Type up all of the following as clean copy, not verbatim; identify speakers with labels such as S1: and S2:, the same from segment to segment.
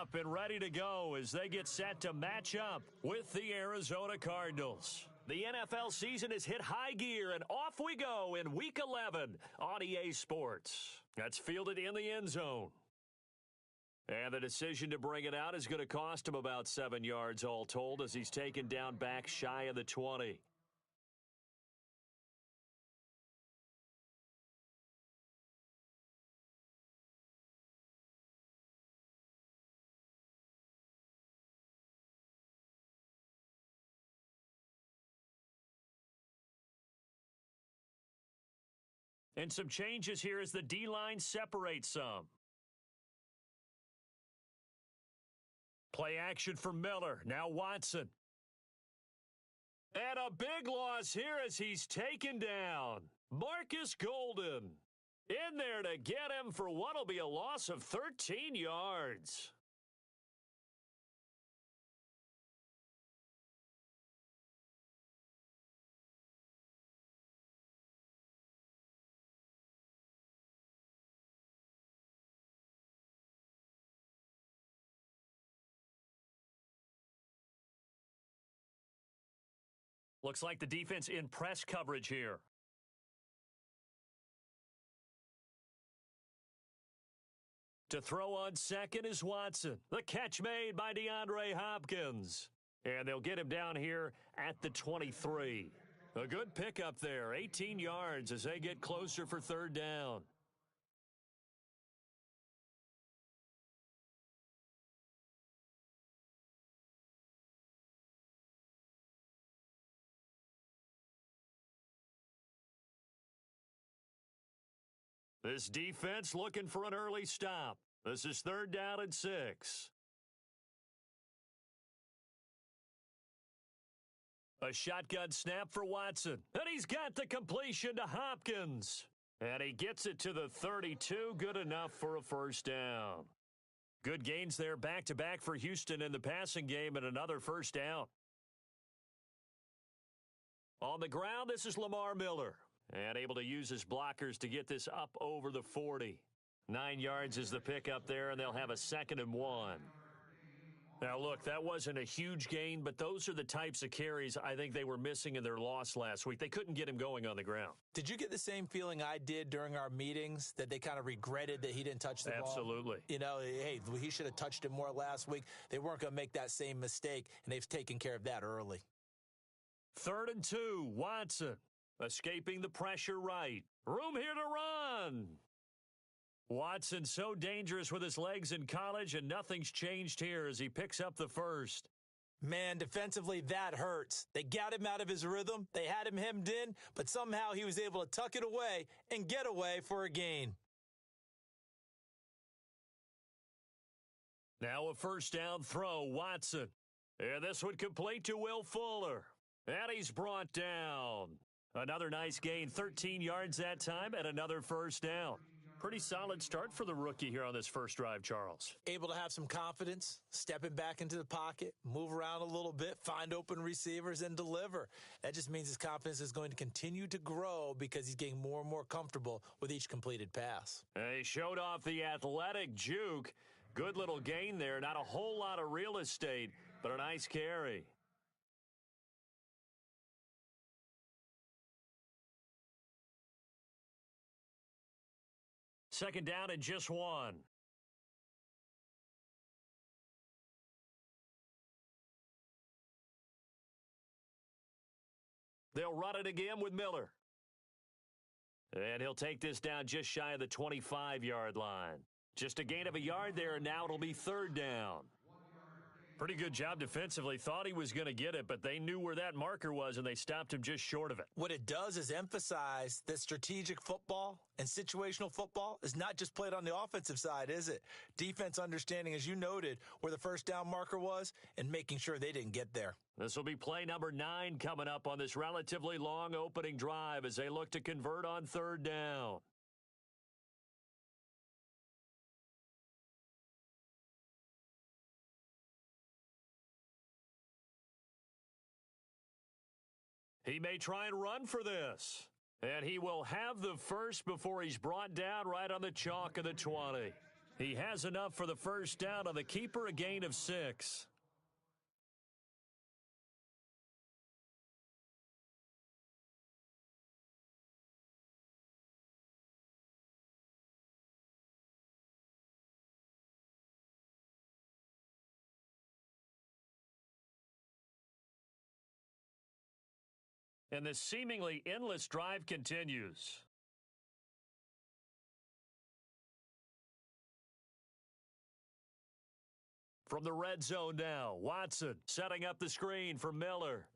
S1: up and ready to go as they get set to match up with the Arizona Cardinals. The NFL season has hit high gear, and off we go in Week 11 on EA Sports. That's fielded in the end zone. And the decision to bring it out is going to cost him about 7 yards all told as he's taken down back shy of the 20. And some changes here as the D-line separates some. Play action for Miller. Now Watson. And a big loss here as he's taken down. Marcus Golden in there to get him for what will be a loss of 13 yards. Looks like the defense in press coverage here. To throw on second is Watson. The catch made by DeAndre Hopkins. And they'll get him down here at the 23. A good pickup there, 18 yards as they get closer for third down. This defense looking for an early stop. This is third down and 6. A shotgun snap for Watson. And he's got the completion to Hopkins. And he gets it to the 32. Good enough for a first down. Good gains there back-to-back for Houston in the passing game and another first down. On the ground, this is Lamar Miller. And able to use his blockers to get this up over the 40. 9 yards is the pickup there, and they'll have a 2nd and 1. Now, look, that wasn't a huge gain, but those are the types of carries I think they were missing in their loss last week. They couldn't get him going on the ground.
S2: Did you get the same feeling I did during our meetings, that they kind of regretted that he didn't touch the ball?
S1: Absolutely.
S2: You know, hey, he should have touched it more last week. They weren't going to make that same mistake, and they've taken care of that early.
S1: 3rd and 2, Watson. Escaping the pressure right. Room here to run. Watson so dangerous with his legs in college, and nothing's changed here as he picks up the first.
S2: Man, defensively, that hurts. They got him out of his rhythm. They had him hemmed in, but somehow he was able to tuck it away and get away for a gain.
S1: Now a first down throw, Watson. And this one complete to Will Fuller. And he's brought down. Another nice gain, 13 yards that time, and another first down. Pretty solid start for the rookie here on this first drive, Charles.
S2: Able to have some confidence, stepping back into the pocket, move around a little bit, find open receivers, and deliver. That just means his confidence is going to continue to grow because he's getting more and more comfortable with each completed pass.
S1: And he showed off the athletic juke. Good little gain there. Not a whole lot of real estate, but a nice carry. Second down and just 1. They'll run it again with Miller. And he'll take this down just shy of the 25-yard line. Just a gain of a yard there, and now it'll be third down. Pretty good job defensively. Thought he was going to get it, but they knew where that marker was, and they stopped him just short of it.
S2: What it does is emphasize that strategic football and situational football is not just played on the offensive side, is it? Defense understanding, as you noted, where the first down marker was and making sure they didn't get there.
S1: This will be play number 9 coming up on this relatively long opening drive as they look to convert on third down. He may try and run for this. And he will have the first before he's brought down right on the chalk of the 20. He has enough for the first down on the keeper, a gain of 6. And the seemingly endless drive continues. From the red zone now, Watson setting up the screen for Miller.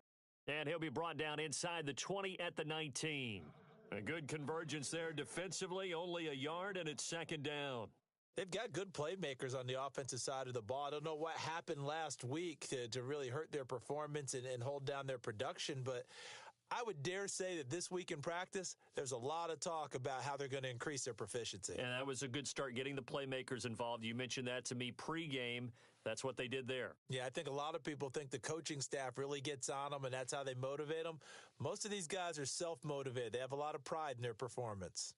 S1: And he'll be brought down inside the 20 at the 19. A good convergence there defensively, only a yard, and it's second down.
S2: They've got good playmakers on the offensive side of the ball. I don't know what happened last week to really hurt their performance and hold down their production, but I would dare say that this week in practice, there's a lot of talk about how they're going to increase their proficiency.
S1: And that was a good start, getting the playmakers involved. You mentioned that to me pregame. That's what they did there.
S2: Yeah, I think a lot of people think the coaching staff really gets on them, and that's how they motivate them. Most of these guys are self-motivated. They have a lot of pride in their performance.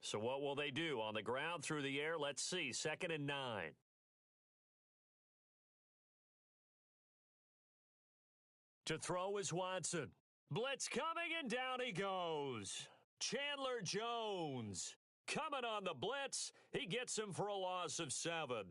S1: So what will they do? On the ground, through the air, let's see. 2nd and 9. To throw is Watson. Blitz coming, and down he goes. Chandler Jones coming on the blitz. He gets him for a loss of 7.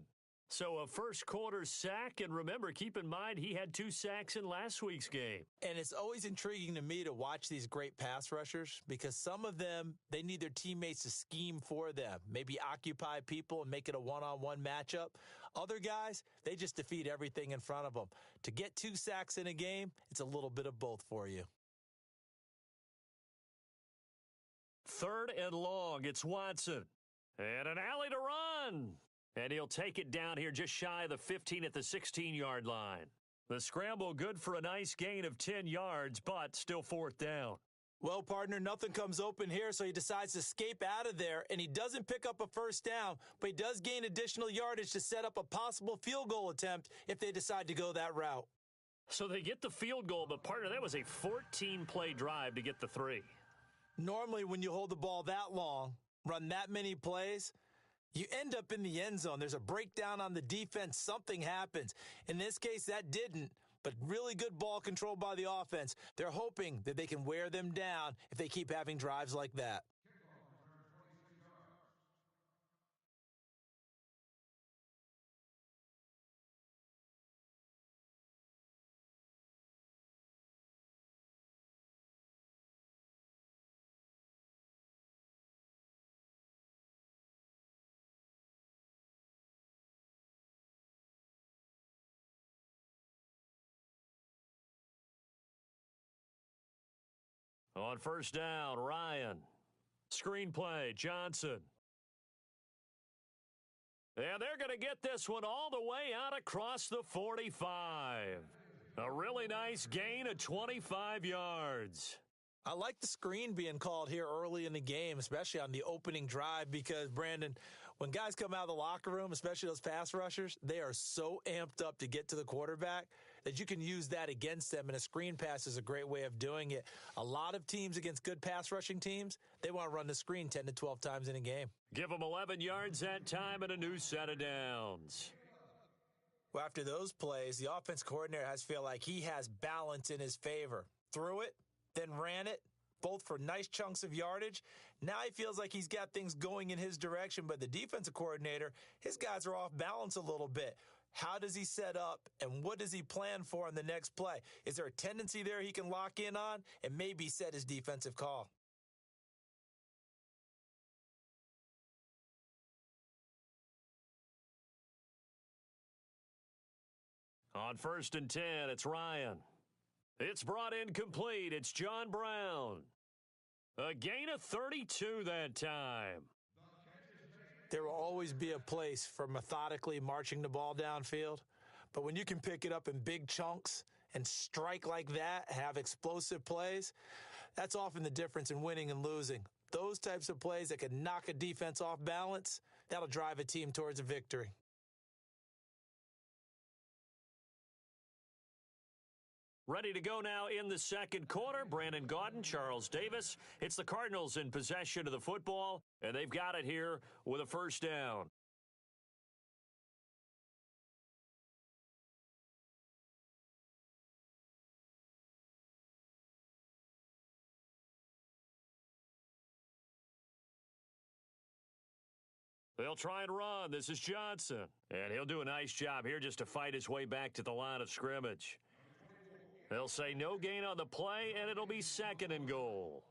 S1: So a first quarter sack, and remember, keep in mind, he had 2 sacks in last week's game.
S2: And it's always intriguing to me to watch these great pass rushers because some of them, they need their teammates to scheme for them, maybe occupy people and make it a one-on-one matchup. Other guys, they just defeat everything in front of them. To get 2 sacks in a game, it's a little bit of both for you.
S1: 3rd and long, it's Watson. And an alley to run. And he'll take it down here just shy of the 15 at the 16-yard line. The scramble good for a nice gain of 10 yards, but still 4th down.
S2: Well, partner, nothing comes open here, so he decides to escape out of there, and he doesn't pick up a first down, but he does gain additional yardage to set up a possible field goal attempt if they decide to go that route.
S1: So they get the field goal, but partner, that was a 14-play drive to get the 3.
S2: Normally, when you hold the ball that long, run that many plays, you end up in the end zone. There's a breakdown on the defense. Something happens. In this case, that didn't, but really good ball control by the offense. They're hoping that they can wear them down if they keep having drives like that.
S1: On first down, Ryan. Screenplay, Johnson. And they're going to get this one all the way out across the 45. A really nice gain of 25 yards.
S2: I like the screen being called here early in the game, especially on the opening drive, because, Brandon, when guys come out of the locker room, especially those pass rushers, they are so amped up to get to the quarterback that you can use that against them, and a screen pass is a great way of doing it. A lot of teams against good pass rushing teams, they want to run the screen 10 to 12 times in a game.
S1: Give them 11 yards that time and a new set of downs.
S2: Well, after those plays, the offense coordinator has to feel like he has balance in his favor. Threw it, then ran it, both for nice chunks of yardage. Now he feels like he's got things going in his direction, but the defensive coordinator, his guys are off balance a little bit. How does he set up, and what does he plan for on the next play? Is there a tendency there he can lock in on and maybe set his defensive call?
S1: On 1st and 10, it's Ryan. It's brought in complete. It's John Brown. A gain of 32 that time.
S2: There will always be a place for methodically marching the ball downfield, but when you can pick it up in big chunks and strike like that, have explosive plays, that's often the difference in winning and losing. Those types of plays that can knock a defense off balance, that'll drive a team towards a victory.
S1: Ready to go now in the second quarter. Brandon Gaudin, Charles Davis. It's the Cardinals in possession of the football, and they've got it here with a first down. They'll try and run. This is Johnson. And he'll do a nice job here just to fight his way back to the line of scrimmage. They'll say no gain on the play, and it'll be second and goal.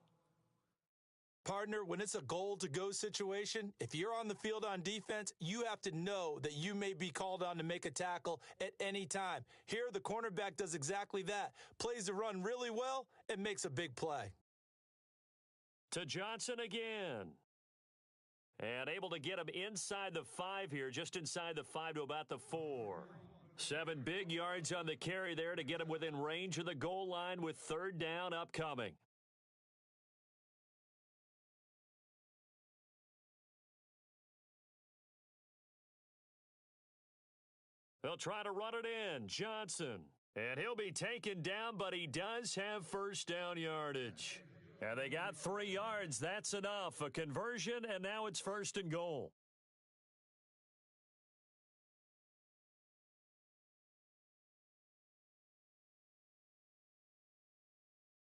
S2: Partner, when it's a goal-to-go situation, if you're on the field on defense, you have to know that you may be called on to make a tackle at any time. Here, the cornerback does exactly that. Plays the run really well and makes a big play.
S1: To Johnson again. And able to get him inside the 5 here, just inside the 5 to about the 4. 7 big yards on the carry there to get him within range of the goal line with third down upcoming. They'll try to run it in. Johnson. And he'll be taken down, but he does have first down yardage. And they got 3 yards. That's enough. A conversion, and now it's first and goal.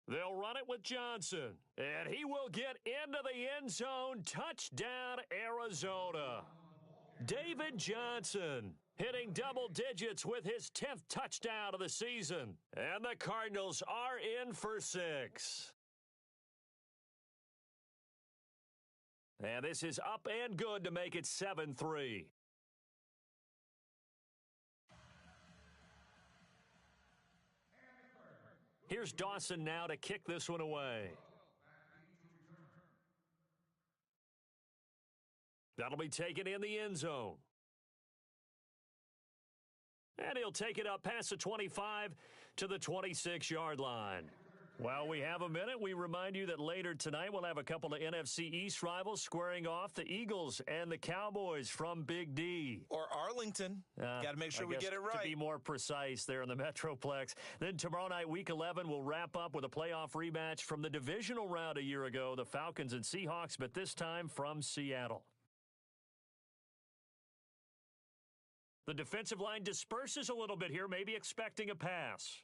S1: They'll run it with Johnson. And he will get into the end zone. Touchdown, Arizona. David Johnson hitting double digits with his 10th touchdown of the season. And the Cardinals are in for 6. And this is up and good to make it 7-3. Here's Dawson now to kick this one away. That'll be taken in the end zone. And he'll take it up past the 25 to the 26-yard line. While we have a minute, we remind you that later tonight we'll have a couple of NFC East rivals squaring off, the Eagles and the Cowboys from Big D.
S2: Or Arlington. Got to make sure we get it right.
S1: To be more precise there in the Metroplex. Then tomorrow night, Week 11, we'll wrap up with a playoff rematch from the divisional round a year ago, the Falcons and Seahawks, but this time from Seattle. The defensive line disperses a little bit here, maybe expecting a pass.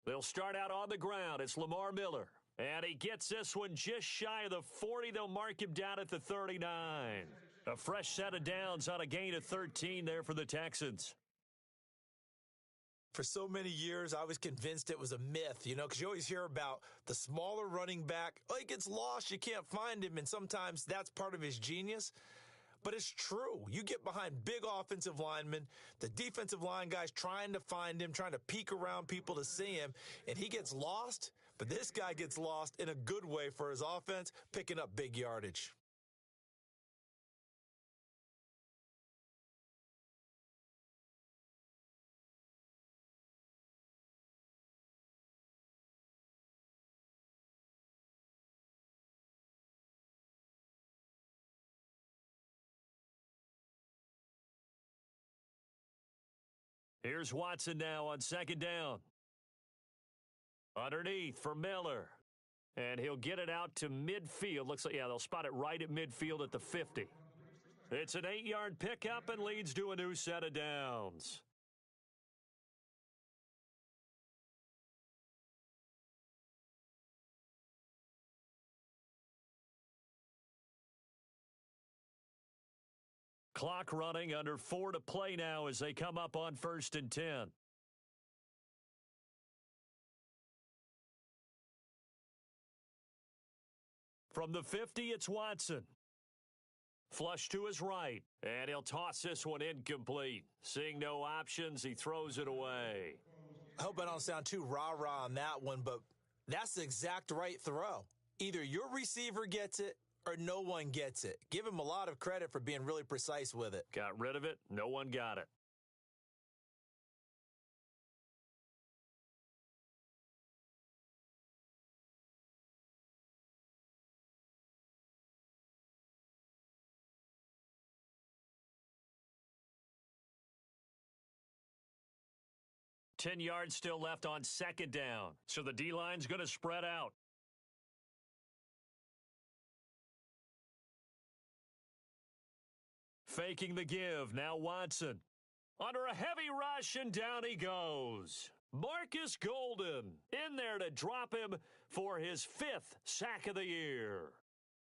S1: They'll start out on the ground. It's Lamar Miller. And he gets this one just shy of the 40. They'll mark him down at the 39. A fresh set of downs on a gain of 13 there for the Texans.
S2: For so many years, I was convinced it was a myth, because you always hear about the smaller running back. Oh, he gets lost. You can't find him. And sometimes that's part of his genius. But it's true. You get behind big offensive linemen, the defensive line guys trying to find him, trying to peek around people to see him, and he gets lost. But this guy gets lost in a good way for his offense, picking up big yardage.
S1: Here's Watson now on second down. Underneath for Miller. And he'll get it out to midfield. Looks like, they'll spot it right at midfield at the 50. It's an 8-yard pickup and leads to a new set of downs. Clock running, under 4 to play now as they come up on 1st and 10. From the 50, it's Watson. Flush to his right, and he'll toss this one incomplete. Seeing no options, he throws it away.
S2: I hope I don't sound too rah-rah on that one, but that's the exact right throw. Either your receiver gets it or no one gets it. Give him a lot of credit for being really precise with it.
S1: Got rid of it. No one got it. 10 yards still left on second down. So the D-line's going to spread out. Faking the give. Now Watson. Under a heavy rush, and down he goes. Marcus Golden in there to drop him for his 5th sack of the year.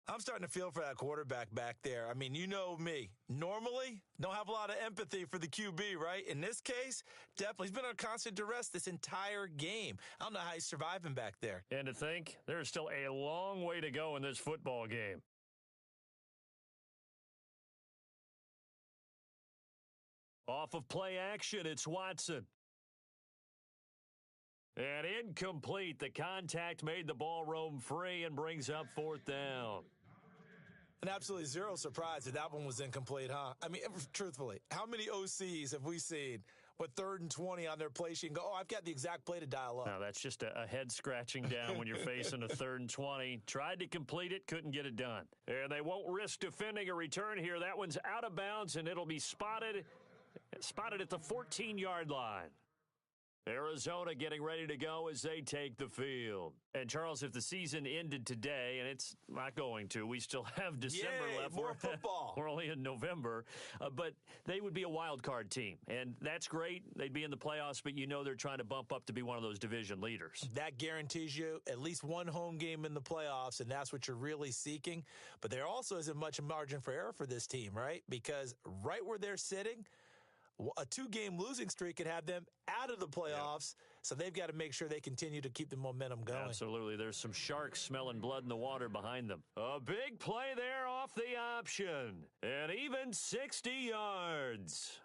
S2: I'm starting to feel for that quarterback back there. I mean, you know me. Normally, don't have a lot of empathy for the QB, right? In this case, definitely. He's been on constant duress this entire game. I don't know how he's surviving back there.
S1: And to think, there's still a long way to go in this football game. Off of play action, it's Watson. And incomplete. The contact made the ball roam free and brings up 4th down.
S2: And absolutely zero surprise that one was incomplete, huh? I mean, truthfully, how many OCs have we seen with 3rd and 20 on their play sheet and go, oh, I've got the exact play to dial up?
S1: No, that's just a head scratching down when you're facing a 3rd and 20. Tried to complete it, couldn't get it done. And they won't risk defending a return here. That one's out of bounds, and it'll be spotted at the 14-yard line. Arizona getting ready to go as they take the field. And, Charles, if the season ended today, and it's not going to, we still have December left.
S2: More football.
S1: We're only in November. But they would be a wild card team, and that's great. They'd be in the playoffs, but you know they're trying to bump up to be one of those division leaders.
S2: That guarantees you at least one home game in the playoffs, and that's what you're really seeking. But there also isn't much margin for error for this team, right? Because right where they're sitting, a 2-game losing streak could have them out of the playoffs, so they've got to make sure they continue to keep the momentum going.
S1: Absolutely. There's some sharks smelling blood in the water behind them. A big play there off the option, and even 60 yards.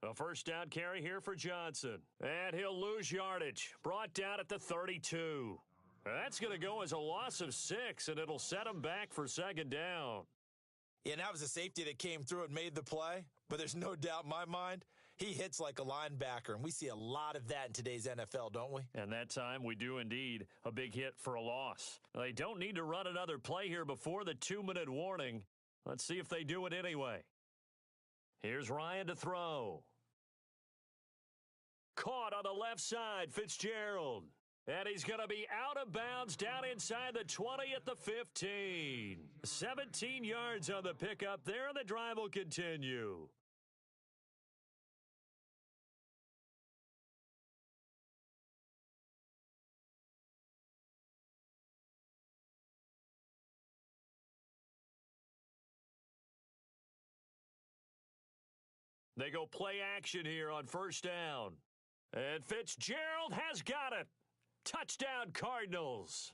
S1: A first down carry here for Johnson. And he'll lose yardage. Brought down at the 32. That's going to go as a loss of 6, and it'll set him back for second down.
S2: Yeah, and that was a safety that came through and made the play. But there's no doubt in my mind, he hits like a linebacker. And we see a lot of that in today's NFL, don't we?
S1: And that time we do indeed. A big hit for a loss. They don't need to run another play here before the 2-minute warning. Let's see if they do it anyway. Here's Ryan to throw. Caught on the left side, Fitzgerald. And he's going to be out of bounds down inside the 20 at the 15. 17 yards on the pickup there, and the drive will continue. They go play action here on first down. And Fitzgerald has got it. Touchdown, Cardinals.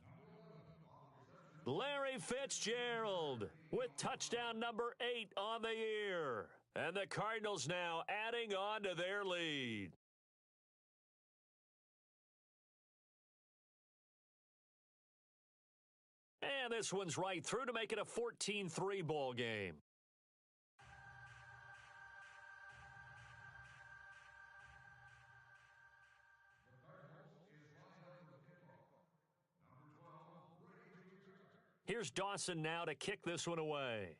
S1: Larry Fitzgerald with touchdown number 8 on the year. And the Cardinals now adding on to their lead. And this one's right through to make it a 14-3 ball game. Here's Dawson now to kick this one away.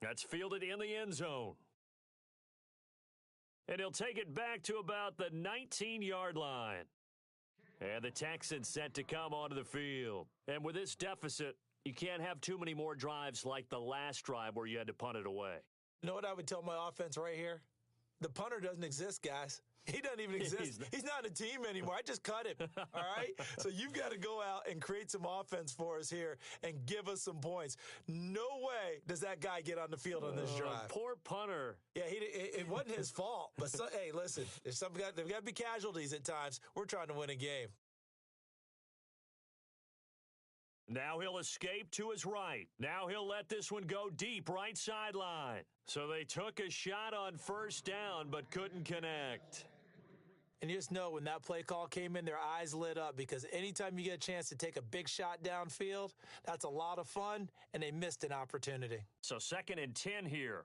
S1: That's fielded in the end zone. And he'll take it back to about the 19-yard line. And the Texans set to come onto the field. And with this deficit, you can't have too many more drives like the last drive where you had to punt it away.
S2: You know what I would tell my offense right here? The punter doesn't exist, guys. He doesn't even exist. He's not a team anymore. I just cut him, all right? So you've got to go out and create some offense for us here and give us some points. No way does that guy get on the field on this drive.
S1: Poor punter.
S2: Yeah, it wasn't his fault. But, hey, listen, there's got to be casualties at times. We're trying to win a game.
S1: Now he'll escape to his right. Now he'll let this one go deep right sideline. So they took a shot on first down but couldn't connect.
S2: And you just know when that play call came in, their eyes lit up because anytime you get a chance to take a big shot downfield, that's a lot of fun, and they missed an opportunity.
S1: So 2nd and 10 here.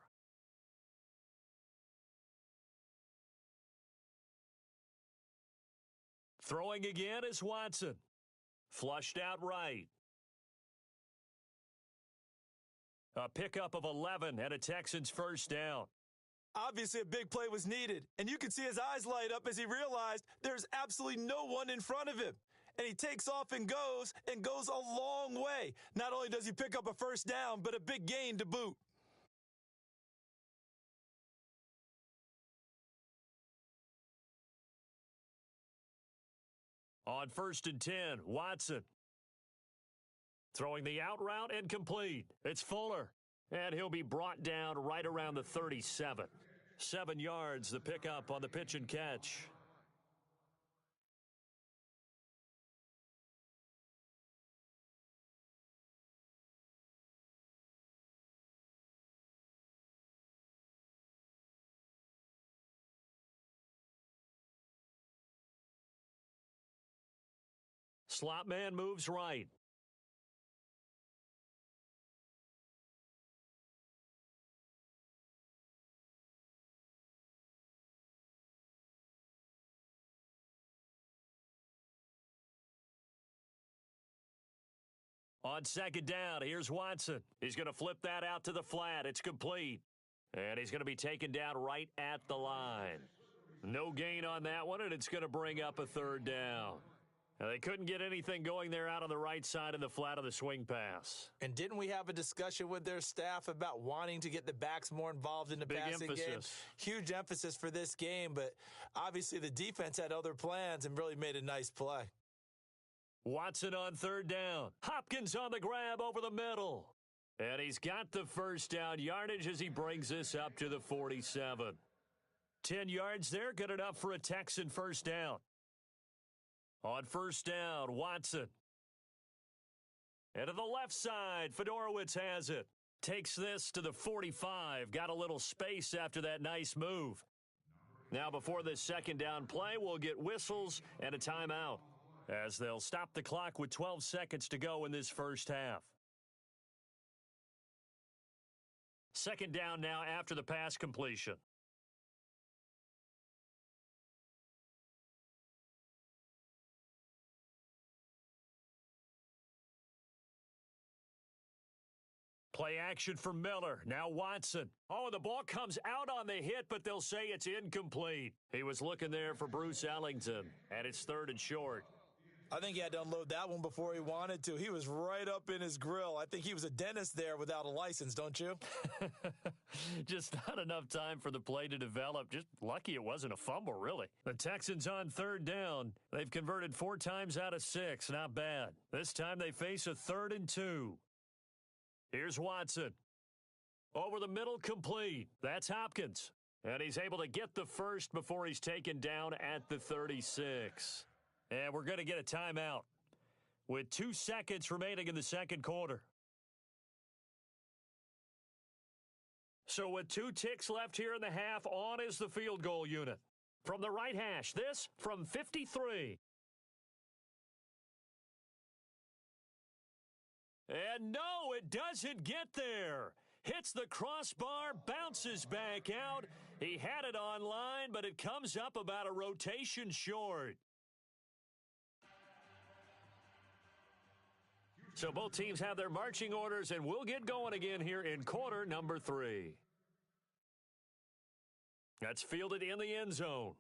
S1: Throwing again is Watson. Flushed out right. A pickup of 11 and a Texans first down.
S2: Obviously, a big play was needed, and you could see his eyes light up as he realized there's absolutely no one in front of him. And he takes off and goes a long way. Not only does he pick up a first down, but a big gain to boot.
S1: On 1st and 10, Watson. Throwing the out route and complete. It's Fuller. And he'll be brought down right around the 37. 7 yards, the pickup on the pitch and catch. Slot man moves right. On 2nd down, here's Watson. He's going to flip that out to the flat. It's complete. And he's going to be taken down right at the line. No gain on that one, and it's going to bring up a 3rd down. Now, they couldn't get anything going there out on the right side of the flat of the swing pass.
S2: And didn't we have a discussion with their staff about wanting to get the backs more involved in the passing game? Huge emphasis for this game, but obviously the defense had other plans and really made a nice play.
S1: Watson on 3rd down. Hopkins on the grab over the middle. And he's got the first down yardage as he brings this up to the 47. 10 yards there, good enough for a Texan first down. On 1st down, Watson. And to the left side, Fedorowicz has it. Takes this to the 45. Got a little space after that nice move. Now before this 2nd down play, we'll get whistles and a timeout, as they'll stop the clock with 12 seconds to go in this first half. 2nd down now after the pass completion. Play action for Miller. Now Watson. Oh, the ball comes out on the hit, but they'll say it's incomplete. He was looking there for Bruce Ellington, and it's 3rd and short.
S2: I think he had to unload that one before he wanted to. He was right up in his grill. I think he was a dentist there without a license, don't you?
S1: Just not enough time for the play to develop. Just lucky it wasn't a fumble, really. The Texans on 3rd down. They've converted 4 times out of 6. Not bad. This time they face a 3rd and 2. Here's Watson. Over the middle, complete. That's Hopkins. And he's able to get the first before he's taken down at the 36. And we're going to get a timeout with 2 seconds remaining in the 2nd quarter. So with 2 ticks left here in the half, on is the field goal unit. From the right hash, this from 53. And no, it doesn't get there. Hits the crossbar, bounces back out. He had it on line, but it comes up about a rotation short. So both teams have their marching orders, and we'll get going again here in quarter number 3. That's fielded in the end zone.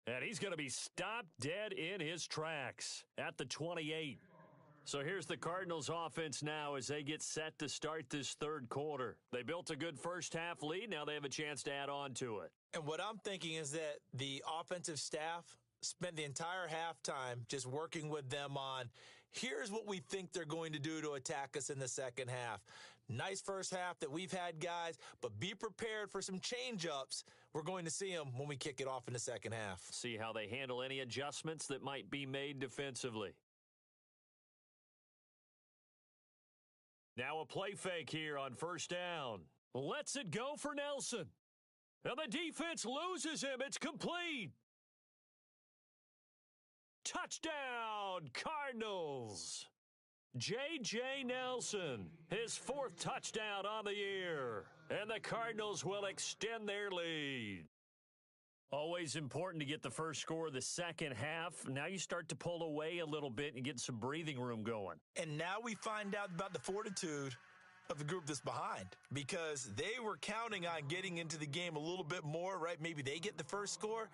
S1: And he's going to be stopped dead in his tracks at the 28. So here's the Cardinals offense now as they get set to start this 3rd quarter. They built a good first half lead. Now they have a chance to add on to it.
S2: And what I'm thinking is that the offensive staff spent the entire halftime just working with them on, here's what we think they're going to do to attack us in the second half. Nice first half that we've had, guys, but be prepared for some change-ups. We're going to see them when we kick it off in the second half.
S1: See how they handle any adjustments that might be made defensively. Now a play fake here on first down. Lets it go for Nelson. And the defense loses him. It's complete. Touchdown, Cardinals. J.J. Nelson, his 4th touchdown on the year. And the Cardinals will extend their lead. Always important to get the first score of the second half. Now you start to pull away a little bit and get some breathing room going.
S2: And now we find out about the fortitude of the group that's behind, because they were counting on getting into the game a little bit more, right? Maybe they get the first score.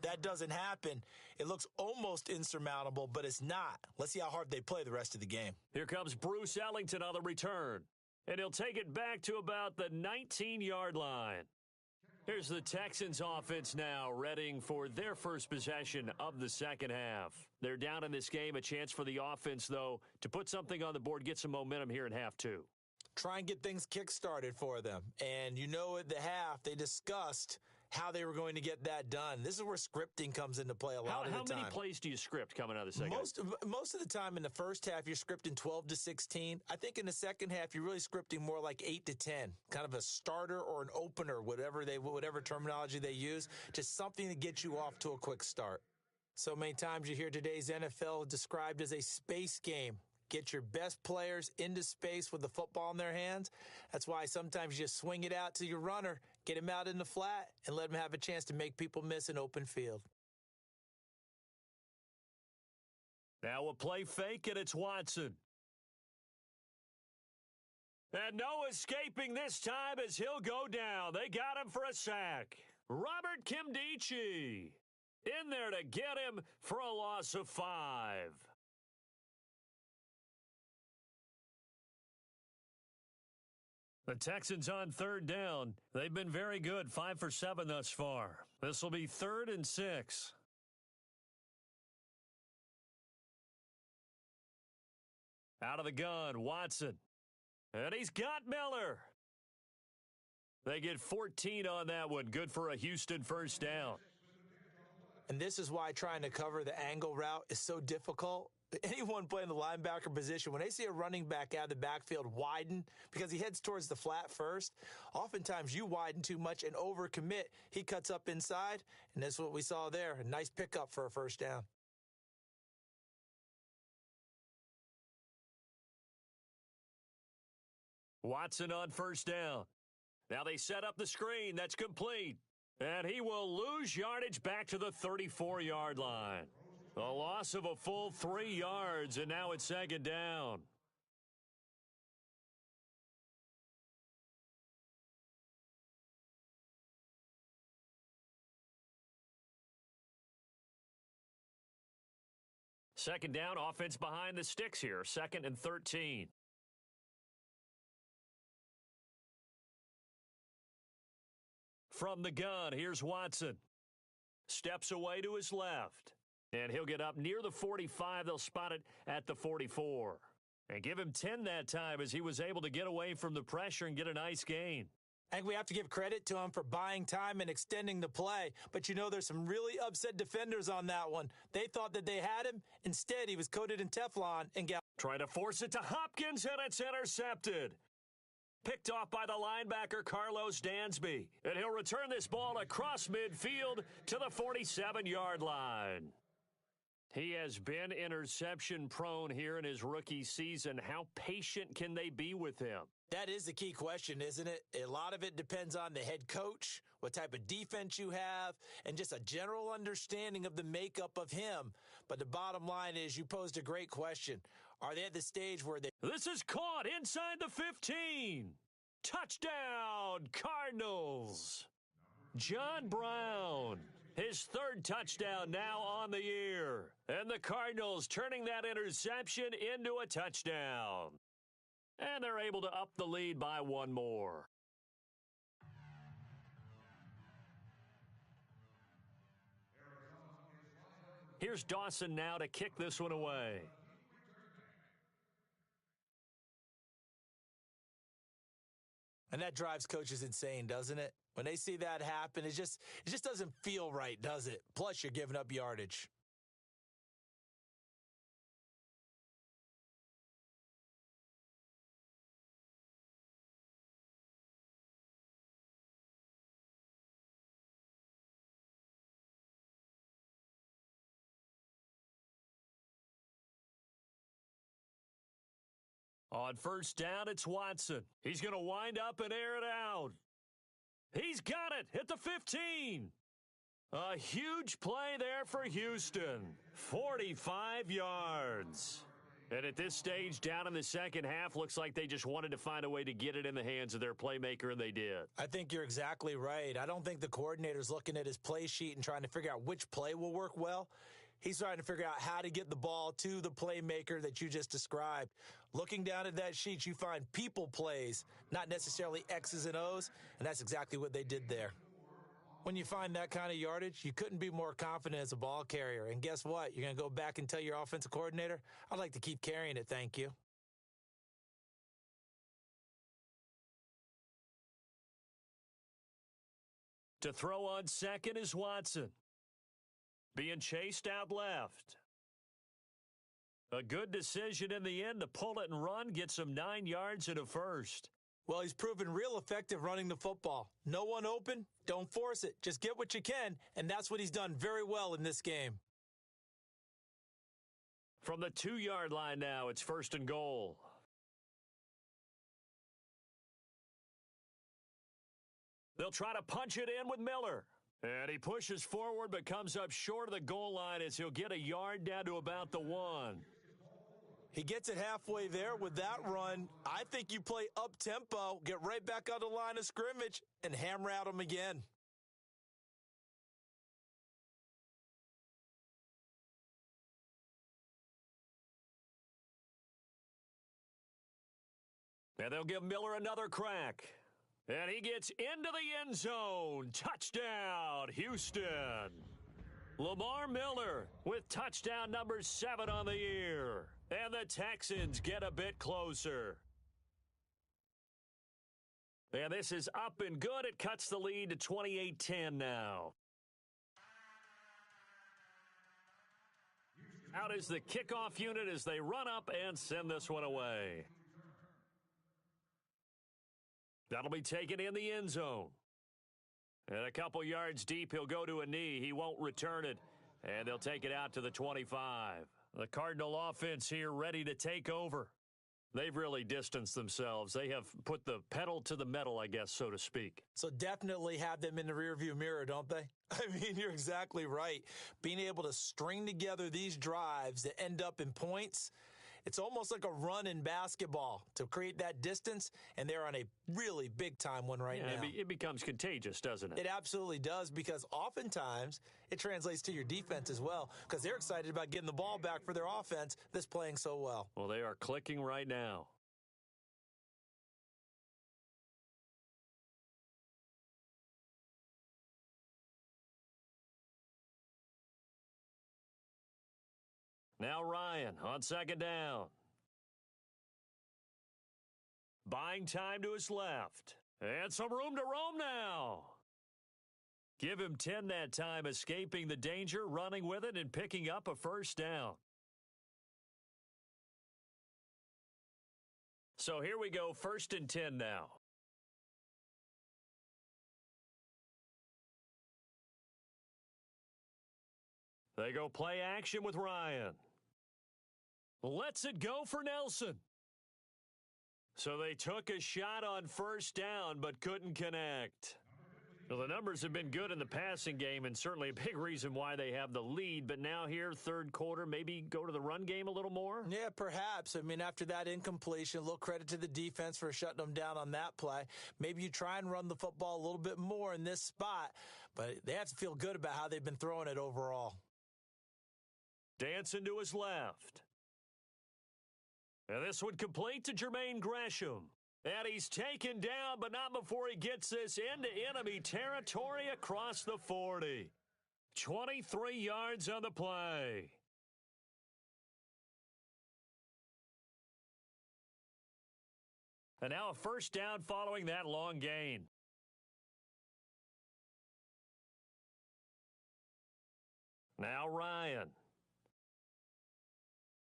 S2: That doesn't happen. It looks almost insurmountable, but it's not. Let's see how hard they play the rest of the game.
S1: Here comes Bruce Ellington on the return, and he'll take it back to about the 19-yard line. Here's the Texans offense now, readying for their first possession of the second half. They're down in this game. A chance for the offense, though, to put something on the board, get some momentum here in half 2.
S2: Try and get things kick-started for them. And you know at the half, they discussed how they were going to get that done. This is where scripting comes into play a lot of the time.
S1: How many plays do you script coming out of the second half?
S2: Most of the time in the first half, you're scripting 12 to 16. I think in the second half, you're really scripting more like 8 to 10, kind of a starter or an opener, whatever terminology they use, just something to get you off to a quick start. So many times you hear today's NFL described as a space game. Get your best players into space with the football in their hands. That's why sometimes you just swing it out to your runner, get him out in the flat, and let him have a chance to make people miss an open field.
S1: Now a play fake, and it's Watson. And no escaping this time as he'll go down. They got him for a sack. Robert Kimdichie in there to get him for a loss of 5. The Texans on 3rd down. They've been very good, 5 for 7 thus far. This will be 3rd and 6. Out of the gun, Watson. And he's got Miller. They get 14 on that one. Good for a Houston first down.
S2: And this is why trying to cover the angle route is so difficult. Anyone playing the linebacker position, when they see a running back out of the backfield widen because he heads towards the flat first, oftentimes you widen too much and overcommit. He cuts up inside, and that's what we saw there. A nice pickup for a first down.
S1: Watson on first down. Now they set up the screen. That's complete. And he will lose yardage back to the 34-yard line. A loss of a full 3 yards, and now it's 2nd down. Second down, offense behind the sticks here. 2nd and 13. From the gun, here's Watson. Steps away to his left. And he'll get up near the 45. They'll spot it at the 44. And give him 10 that time as he was able to get away from the pressure and get a nice gain.
S2: I think we have to give credit to him for buying time and extending the play. But you know, there's some really upset defenders on that one. They thought that they had him. Instead, he was coated in Teflon and got
S1: trying to force it to Hopkins, and it's intercepted. Picked off by the linebacker, Carlos Dansby. And he'll return this ball across midfield to the 47-yard line. He has been interception prone here in his rookie season. How patient can they be with him?
S2: That is the key question, isn't it? A lot of it depends on the head coach, what type of defense you have, and just a general understanding of the makeup of him. But the bottom line is you posed a great question. Are they at the stage where they...
S1: This is caught inside the 15. Touchdown, Cardinals. John Brown. His 3rd touchdown now on the year. And the Cardinals turning that interception into a touchdown. And they're able to up the lead by 1 more. Here's Dawson now to kick this one away.
S2: And that drives coaches insane, doesn't it? When they see that happen, it just doesn't feel right, does it? Plus, you're giving up yardage.
S1: On first down, it's Watson. He's going to wind up and air it out. He's got it at the 15. A huge play there for Houston. 45 yards. And at this stage, down in the second half, looks like they just wanted to find a way to get it in the hands of their playmaker, and they did.
S2: I think you're exactly right. I don't think the coordinator's looking at his play sheet and trying to figure out which play will work well. He's trying to figure out how to get the ball to the playmaker that you just described. Looking down at that sheet, you find people plays, not necessarily X's and O's, and that's exactly what they did there. When you find that kind of yardage, you couldn't be more confident as a ball carrier. And guess what? You're going to go back and tell your offensive coordinator, I'd like to keep carrying it, thank you.
S1: To throw on second is Watson. Being chased out left. A good decision in the end to pull it and run, get some 9 yards and a first.
S2: Well, he's proven real effective running the football. No one open, don't force it. Just get what you can, and that's what he's done very well in this game.
S1: From the 2-yard line now, it's first and goal. They'll try to punch it in with Miller. And he pushes forward but comes up short of the goal line as he'll get a yard down to about the 1.
S2: He gets it halfway there with that run. I think you play up-tempo, get right back on the line of scrimmage, and hammer at him again.
S1: And they'll give Miller another crack. And he gets into the end zone. Touchdown, Houston. Lamar Miller with touchdown number 7 on the year. And the Texans get a bit closer. And this is up and good. It cuts the lead to 28-10 now. Out is the kickoff unit as they run up and send this one away. That'll be taken in the end zone. And a couple yards deep, he'll go to a knee. He won't return it. And they'll take it out to the 25. The Cardinal offense here ready to take over. They've really distanced themselves. They have put the pedal to the metal, I guess, so to speak.
S2: So definitely have them in the rearview mirror, don't they? I mean, you're exactly right. Being able to string together these drives that end up in points, it's almost like a run in basketball to create that distance, and they're on a really big-time one right now.
S1: It becomes contagious, doesn't it?
S2: It absolutely does, because oftentimes it translates to your defense as well, because they're excited about getting the ball back for their offense that's playing so well.
S1: Well, they are clicking right now. Now Ryan on second down. Buying time to his left. And some room to roam now. Give him 10 that time, escaping the danger, running with it, and picking up a first down. So here we go, 1st and 10 now. They go play action with Ryan. Lets it go for Nelson. So they took a shot on first down but couldn't connect. Well, the numbers have been good in the passing game and certainly a big reason why they have the lead. But now here, third quarter, maybe go to the run game a little more?
S2: Yeah, perhaps. I mean, after that incompletion, a little credit to the defense for shutting them down on that play. Maybe you try and run the football a little bit more in this spot. But they have to feel good about how they've been throwing it overall.
S1: Dancing to his left. And this would complete to Jermaine Gresham. And he's taken down, but not before he gets this into enemy territory across the 40. 23 yards on the play. And now a first down following that long gain. Now Ryan.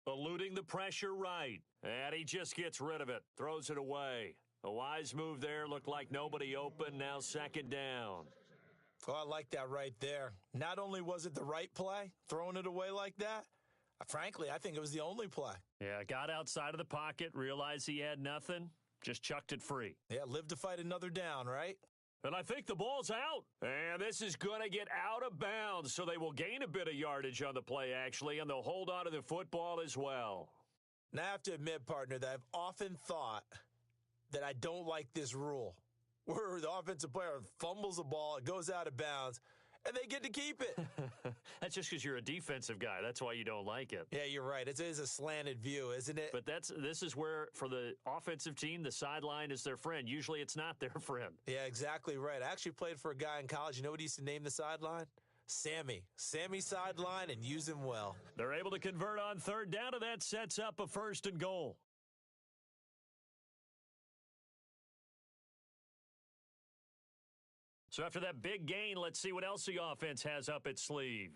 S1: Eluding the pressure right. And he just gets rid of it. Throws it away. A wise move there. Looked like nobody open. Now second down.
S2: Oh, I like that right there. Not only was it the right play, throwing it away like that, Frankly, I think it was the only play.
S1: Yeah, got outside of the pocket, realized he had nothing, just chucked it free.
S2: Yeah, live to fight another down, right?
S1: And I think the ball's out. And this is going to get out of bounds, so they will gain a bit of yardage on the play, actually, and they'll hold on to the football as well.
S2: Now, I have to admit, partner, that I've often thought that I don't like this rule, where the offensive player fumbles the ball, it goes out of bounds, and they get to keep it.
S1: That's just because you're a defensive guy. That's why you don't like it.
S2: Yeah, you're right. It is a slanted view, isn't it?
S1: But this is where, for the offensive team, the sideline is their friend. Usually it's not their friend.
S2: Yeah, exactly right. I actually played for a guy in college. You know what he used to name the sideline? Sammy. Sammy sideline, and use him well.
S1: They're able to convert on third down, and that sets up a 1st and goal. So after that big gain, let's see what else the offense has up its sleeve.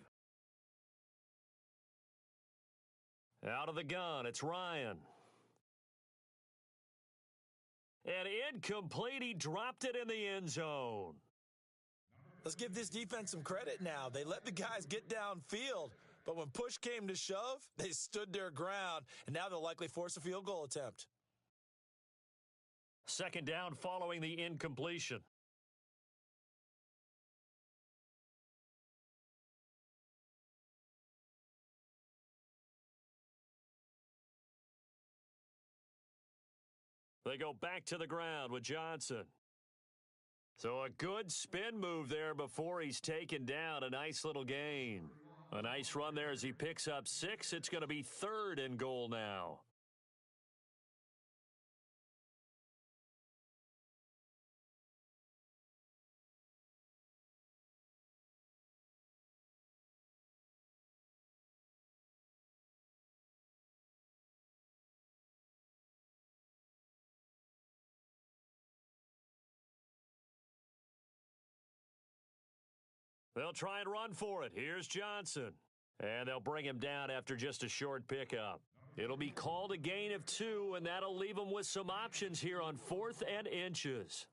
S1: Out of the gun, it's Ryan. And incomplete, he dropped it in the end zone.
S2: Let's give this defense some credit now. They let the guys get downfield, but when push came to shove, they stood their ground, and now they'll likely force a field goal attempt.
S1: 2nd down following the incompletion. They go back to the ground with Johnson. So a good spin move there before he's taken down. A nice little gain. A nice run there as he picks up 6. It's going to be 3rd and goal now. They'll try and run for it. Here's Johnson. And they'll bring him down after just a short pickup. It'll be called a gain of 2, and that'll leave them with some options here on 4th and inches.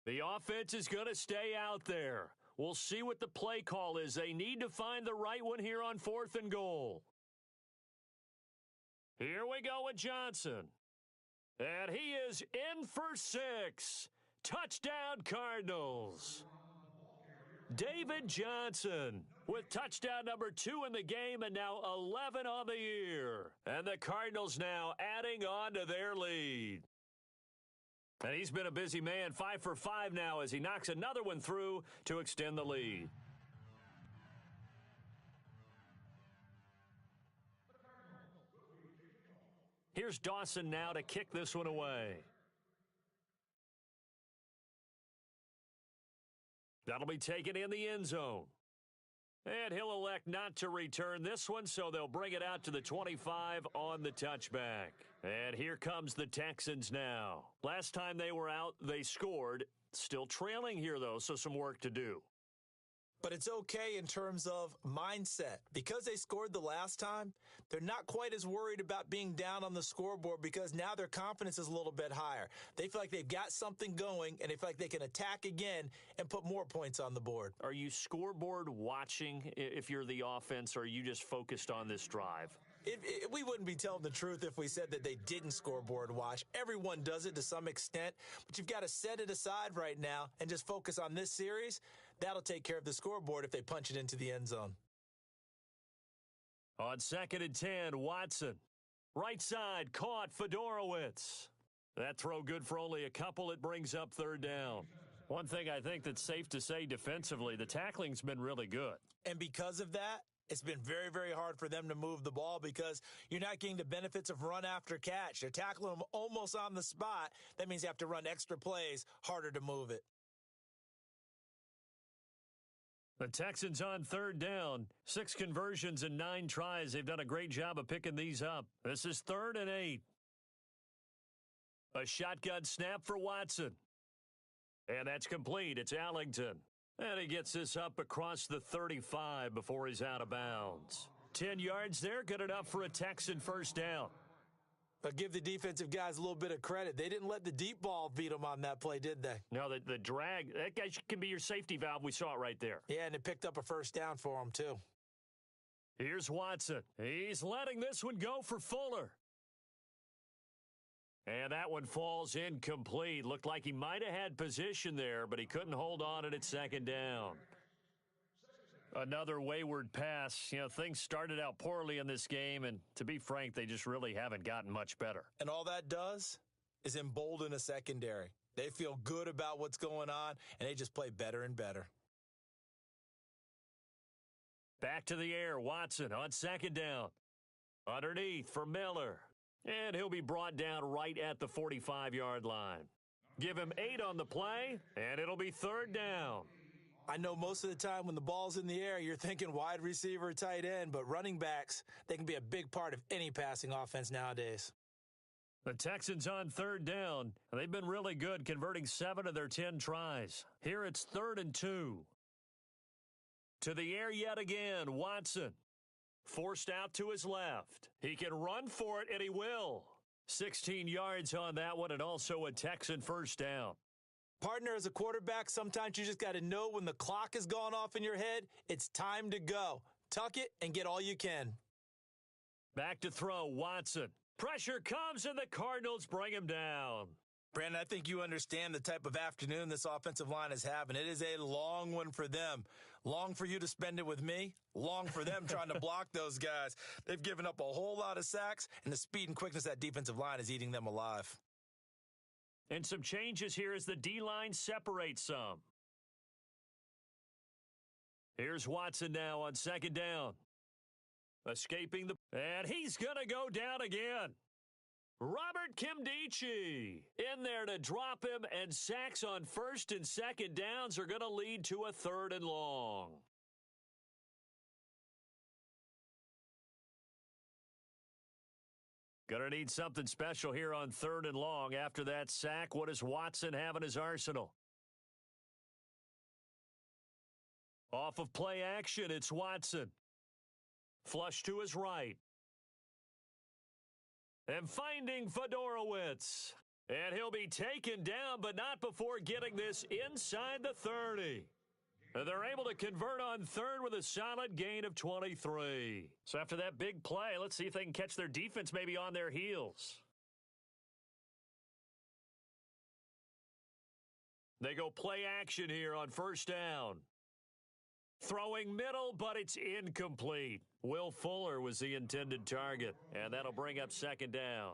S1: The offense is going to stay out there. We'll see what the play call is. They need to find the right one here on 4th and goal. Here we go with Johnson. And he is in for 6. Touchdown, Cardinals. David Johnson with touchdown number 2 in the game and now 11 on the year. And the Cardinals now adding on to their lead. And he's been a busy man, 5 for 5 now as he knocks another one through to extend the lead. Here's Dawson now to kick this one away. That'll be taken in the end zone. And he'll elect not to return this one, so they'll bring it out to the 25 on the touchback. And here comes the Texans now. Last time they were out, they scored. Still trailing here, though, so some work to do.
S2: But it's okay in terms of mindset. Because they scored the last time, they're not quite as worried about being down on the scoreboard because now their confidence is a little bit higher. They feel like they've got something going, and they feel like they can attack again and put more points on the board.
S1: Are you scoreboard watching if you're the offense, or are you just focused on this drive?
S2: We wouldn't be telling the truth if we said that they didn't scoreboard watch. Everyone does it to some extent, but you've got to set it aside right now and just focus on this series. That'll take care of the scoreboard if they punch it into the end zone.
S1: On 2nd and 10, Watson. Right side, caught Fedorowicz. That throw good for only a couple. It brings up 3rd down. One thing I think that's safe to say defensively, the tackling's been really good.
S2: And because of that, it's been very, very hard for them to move the ball because you're not getting the benefits of run after catch. They're tackling them almost on the spot. That means you have to run extra plays, harder to move it.
S1: The Texans on 3rd down. 6 conversions and 9 tries. They've done a great job of picking these up. This is 3rd and 8. A shotgun snap for Watson. And that's complete. It's Allington. And he gets this up across the 35 before he's out of bounds. 10 yards there, good enough for a Texan 1st down.
S2: But give the defensive guys a little bit of credit. They didn't let the deep ball beat them on that play, did they?
S1: No, the drag, that guy can be your safety valve. We saw it right there.
S2: Yeah, and it picked up a first down for him, too.
S1: Here's Watson. He's letting this one go for Fuller. And that one falls incomplete. Looked like he might have had position there, but he couldn't hold on at second down. Another wayward pass. You know, things started out poorly in this game, and to be frank, they just really haven't gotten much better.
S2: And all that does is embolden a secondary. They feel good about what's going on, and they just play better and better.
S1: Back to the air, Watson on second down. Underneath for Miller. And he'll be brought down right at the 45-yard line. Give him 8 on the play, and it'll be third down.
S2: I know most of the time when the ball's in the air, you're thinking wide receiver, tight end, but running backs, they can be a big part of any passing offense nowadays.
S1: The Texans on third down. They've been really good, converting 7 of their 10 tries. Here it's 3rd and 2. To the air yet again, Watson. Forced out to his left. He can run for it, and he will. 16 yards on that one, and also a Texan first down.
S2: Partner, as a quarterback, sometimes you just got to know when the clock has gone off in your head, it's time to go. Tuck it and get all you can.
S1: Back to throw, Watson. Pressure comes, and the Cardinals bring him down.
S2: Brandon, I think you understand the type of afternoon this offensive line is having. It is a long one for them. Long for you to spend it with me. Long for them trying to block those guys. They've given up a whole lot of sacks, and the speed and quickness of that defensive line is eating them alive.
S1: And some changes here as the D-line separates some. Here's Watson now on second down. Escaping the... And he's going to go down again. Robert Kimdichie in there to drop him, and sacks on first and second downs are going to lead to a 3rd and long. Going to need something special here on 3rd and long. After that sack, what does Watson have in his arsenal? Off of play action, it's Watson. Flush to his right. And finding Fedorowicz. And he'll be taken down, but not before getting this inside the 30. And they're able to convert on 3rd with a solid gain of 23. So after that big play, let's see if they can catch their defense maybe on their heels. They go play action here on first down. Throwing middle, but it's incomplete. Will Fuller was the intended target, and that'll bring up second down.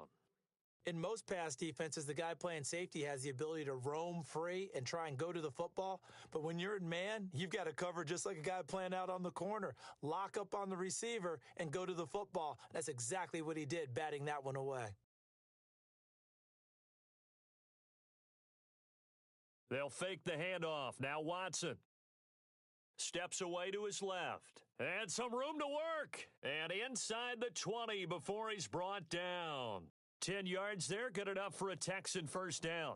S2: In most pass defenses, the guy playing safety has the ability to roam free and try and go to the football. But when you're in man, you've got to cover just like a guy playing out on the corner. Lock up on the receiver and go to the football. That's exactly what he did, batting that one away.
S1: They'll fake the handoff. Now Watson. Steps away to his left. And some room to work. And inside the 20 before he's brought down. 10 yards there, good enough for a Texan first down.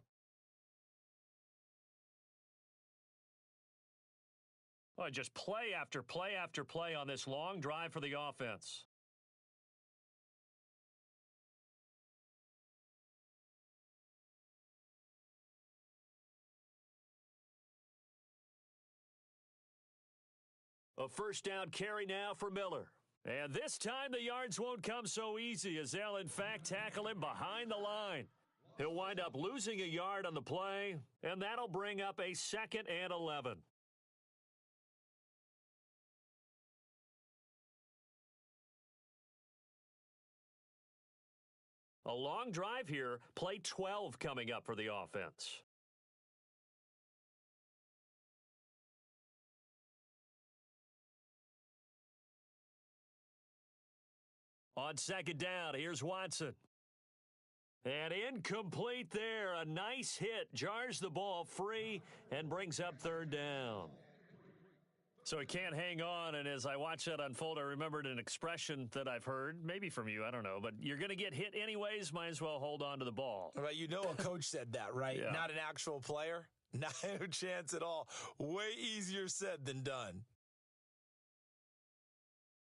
S1: Well, just play after play after play on this long drive for the offense. A first down carry now for Miller. And this time the yards won't come so easy as they'll in fact tackle him behind the line. He'll wind up losing a yard on the play, and that'll bring up a 2nd and 11. A long drive here, play 12 coming up for the offense. On second down, here's Watson. And incomplete there. A nice hit. Jars the ball free and brings up 3rd down. So he can't hang on, and as I watch that unfold, I remembered an expression that I've heard, maybe from you, I don't know, but you're going to get hit anyways, might as well hold on to the ball.
S2: Right, you know a coach said that, right?
S1: Yeah.
S2: Not an actual player. Not a chance at all. Way easier said than done.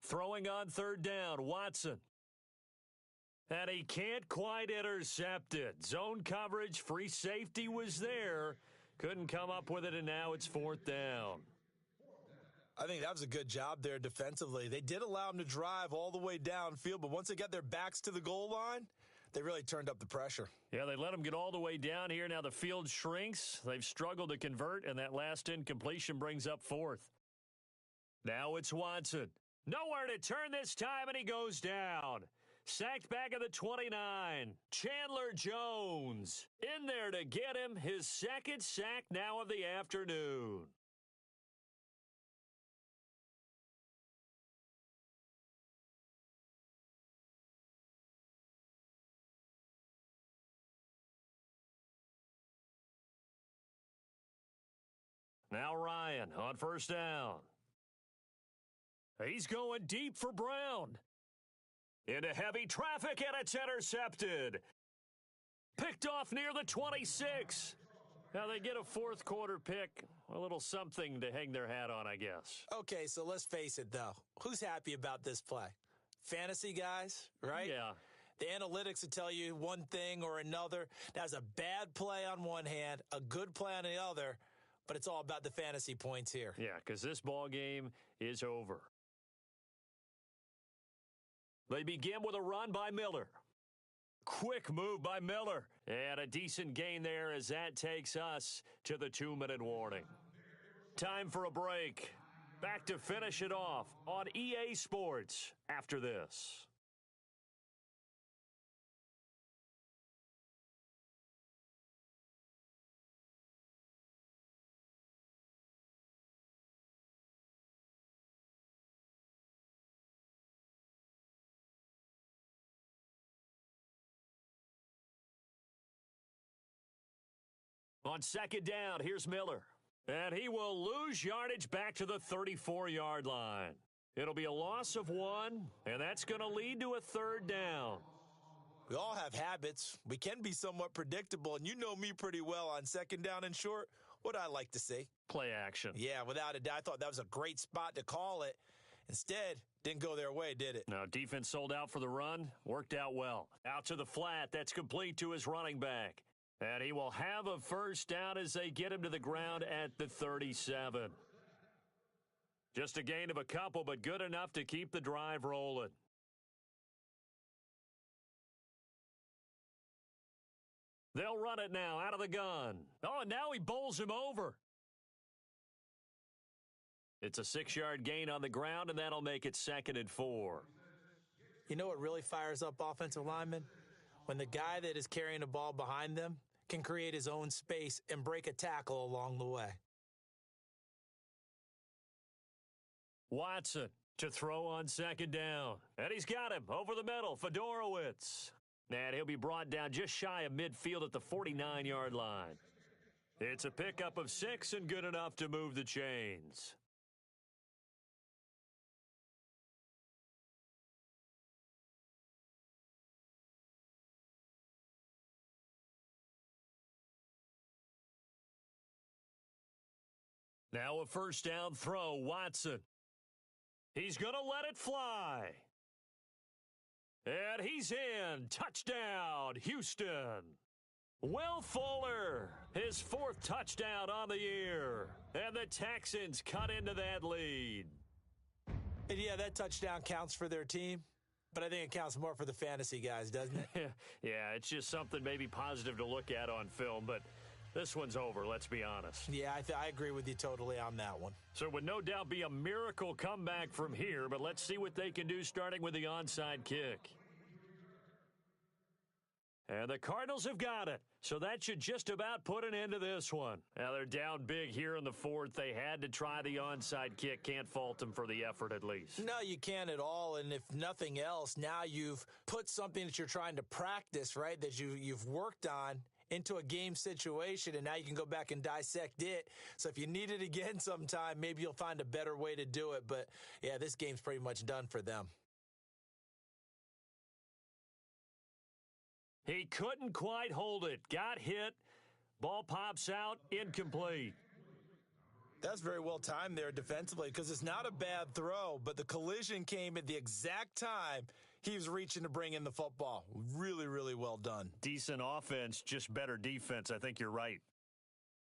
S1: Throwing on 3rd down, Watson. And he can't quite intercept it. Zone coverage, free safety was there. Couldn't come up with it, and now it's 4th down.
S2: I think that was a good job there defensively. They did allow him to drive all the way downfield, but once they got their backs to the goal line, they really turned up the pressure.
S1: Yeah, they let him get all the way down here. Now the field shrinks. They've struggled to convert, and that last incompletion brings up 4th. Now it's Watson. Nowhere to turn this time, and he goes down. Sacked back at the 29. Chandler Jones in there to get him his 2nd sack now of the afternoon. Now Ryan on 1st down. He's going deep for Brown. Into heavy traffic, and it's intercepted. Picked off near the 26. Now they get a 4th quarter pick. A little something to hang their hat on, I guess.
S2: Okay, so let's face it, though. Who's happy about this play? Fantasy guys, right?
S1: Yeah.
S2: The analytics will tell you one thing or another. That's a bad play on one hand, a good play on the other, but it's all about the fantasy points here.
S1: Yeah, because this ball game is over. They begin with a run by Miller. Quick move by Miller. And a decent gain there as that takes us to the 2-minute warning. Time for a break. Back to finish it off on EA Sports after this. On 2nd down, here's Miller. And he will lose yardage back to the 34-yard line. It'll be a loss of 1, and that's going to lead to a 3rd down.
S2: We all have habits. We can be somewhat predictable, and you know me pretty well on 2nd down and short. What I like to see?
S1: Play action.
S2: Yeah, without a doubt. I thought that was a great spot to call it. Instead, didn't go their way, did it?
S1: Now, defense sold out for the run. Worked out well. Out to the flat. That's complete to his running back. And he will have a 1st down as they get him to the ground at the 37. Just a gain of a couple, but good enough to keep the drive rolling. They'll run it now out of the gun. Oh, and now he bowls him over. It's a 6-yard gain on the ground, and that'll make it 2nd and 4.
S2: You know what really fires up offensive linemen? When the guy that is carrying the ball behind them can create his own space and break a tackle along the way.
S1: Watson to throw on 2nd down. And he's got him over the middle. Fedorowicz. And he'll be brought down just shy of midfield at the 49-yard line. It's a pickup of 6 and good enough to move the chains. Now a 1st down throw, Watson. He's going to let it fly. And he's in. Touchdown, Houston. Will Fuller, his 4th touchdown on the year. And the Texans cut into that lead.
S2: And yeah, that touchdown counts for their team, but I think it counts more for the fantasy guys, doesn't it?
S1: Yeah, it's just something maybe positive to look at on film, but this one's over, let's be honest.
S2: Yeah, I agree with you totally on that one.
S1: So it would no doubt be a miracle comeback from here, but let's see what they can do starting with the onside kick. And the Cardinals have got it, so that should just about put an end to this one. Now they're down big here in the 4th. They had to try the onside kick. Can't fault them for the effort at least.
S2: No, you can't at all, and if nothing else, now you've put something that you're trying to practice, right, that you've worked on into a game situation, and now you can go back and dissect it. So if you need it again sometime, maybe you'll find a better way to do it. But, yeah, this game's pretty much done for them.
S1: He couldn't quite hold it. Got hit. Ball pops out. Incomplete.
S2: That's very well timed there defensively because it's not a bad throw, but the collision came at the exact time Keeps reaching to bring in the football. Really, really well done.
S1: Decent offense, just better defense. I think you're right.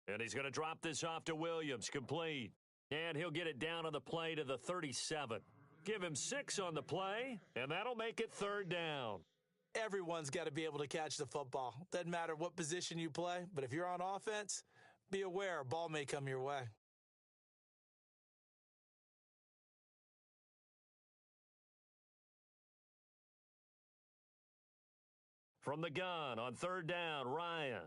S1: And he's going to drop this off to Williams, complete. And he'll get it down on the play to the 37. Give him 6 on the play, and that'll make it 3rd down.
S2: Everyone's got to be able to catch the football. Doesn't matter what position you play, but if you're on offense, be aware a ball may come your way.
S1: From the gun on 3rd down, Ryan.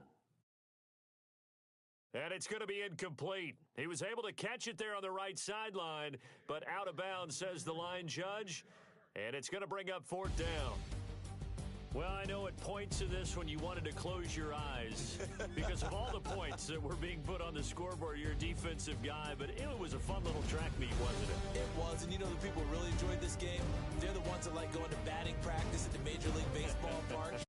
S1: And it's going to be incomplete. He was able to catch it there on the right sideline, but out of bounds, says the line judge. And it's going to bring up 4th down. Well, I know at points of this when you wanted to close your eyes because of all the points that were being put on the scoreboard. You're a defensive guy, but it was a fun little track meet, wasn't it?
S2: It was, and you know the people who really enjoyed this game? They're the ones that like going to batting practice at the Major League Baseball park.